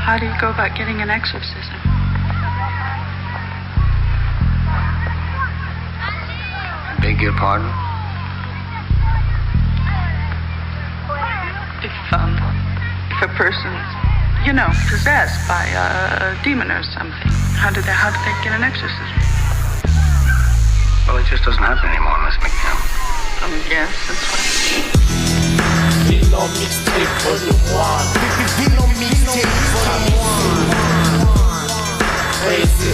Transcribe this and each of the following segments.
How do you go about getting an exorcism? Beg your pardon? If a person's, possessed by a demon or something, how do they get an exorcism? Well, it just doesn't happen anymore, Miss McNeil. Yes, that's what. Vino mixtape volume 1. Vino mixtape volume 1. Crazy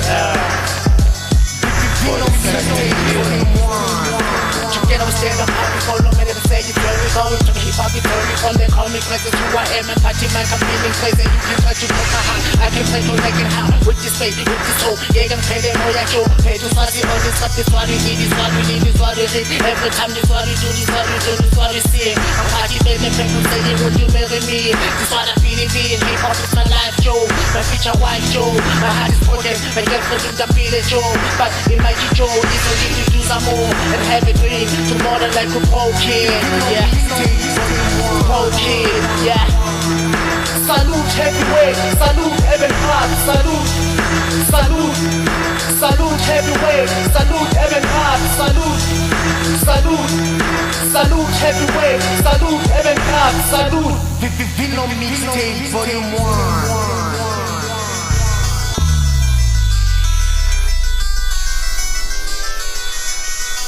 Vino mixtape volume 1. You get upstairs, I'm happy for no minute to say you tell me going to keep up, you tell me from they call me crazy. It's who I am and party man, I'm feeling crazy. You can try to take my hand, I can play to make it out with this faith, with this hope. Yeah, I'm paying them all I show. Pay to fuzzy all this stuff, this what we need, this what we need, this what we need. Every time this what we do, this what we do, this what we see. I'm party baby, people say, would you marry me? This what I feel it being, hip hop is my life, Joe. My future wife, Joe. My heart is broken, my girlfriend is the feeling, Joe. But in my Joe, it's only to do some more and have a dream. Tomorrow like a pro kid, yeah. Pro kid, yeah. Salute heavyweight, salute Evan Hart, salute, salute, salute heavyweight, salute Evan Hart, salute, salute, salute heavyweight, salute Evan Hart, salute. Vino mixtape volume 1.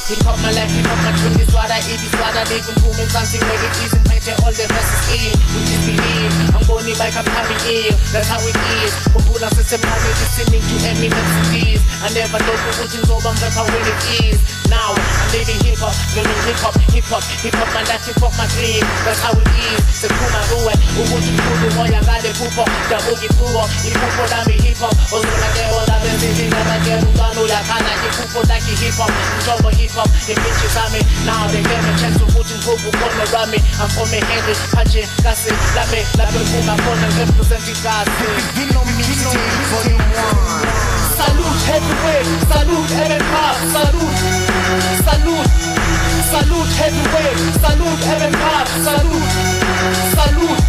Hip hop my life, hip hop my dream, this what I eat, this what I live. And booming something make it easy, painting all the rest is in. We just believe, I'm going back, I'm coming in. That's how it is. Popular system, I'm listening to Eminem CDs. I never know the routines over, I'm rapper when it is. Now, I'm living hip hop, living hip hop, hip hop, hip hop my life, hip hop my dream. That's how it is. The Kuma Ruwe, Ubuntu Kudu, Moya Gade Pupo, Dabugi Pupo, Ipupo Dami hip hop, Ozuna Geo, Dabe Zizi, Nana Geo, Gano, Yakana, Ipupo Daki hip hop, Njomo hip hop. The bitches on me, now they get me chance to put in Kubu, come around me. I'm from a Henry, Pache, Kasi, Lame, Puma, Kona, representing Kasi. Vino mixtape volume 1. Salute heavyweight, salute Evan Hart, salute, salute, salute heavyweight, salute Evan Hart, salute, salute.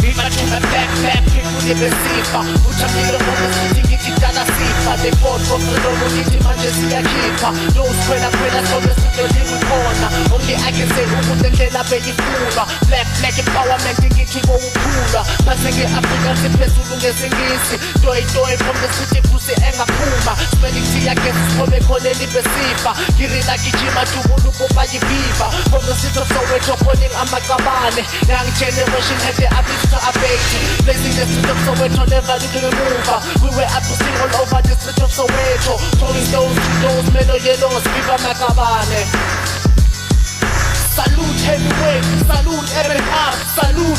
Viva to my back, people live in Sifa. Put a mirror on the city, get it done a Sifa. They fought from the logo, get it, man, just see a keeper. Those quella, so the studio, they will corner. Only I can say, who would the hell up any cooler? Black empowerment, they get it all cooler. Passing it up, we're going to play to the Singisi. Doi from the city, pussy, and a puma. Spending tea, I guess, from the Kone, live in Sifa. Kirina Kijima, to Muluko, Bayi Viva. From the city of Soweto, calling Amakabane. Young generation had the ability to abate. Blazing the street of Soweto, never did a mover. We were up to sing all over the street of Soweto. Throwing those to those, mellow yellows, Viva Makabane. Salute heavyweight, salute Evan Hart, salute,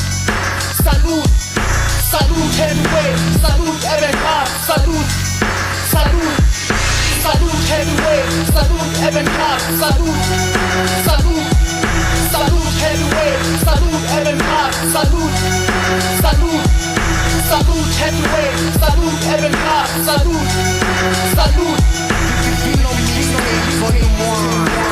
salute, salute heavyweight, salute Evan Hart, salute, salute, salute heavyweight, salute Evan Hart, salute, salute, salute heavyweight, salute Evan Hart, salute, salute, salute heavyweight, salute Evan Hart, salute, salute. Vino mixtape volume 1.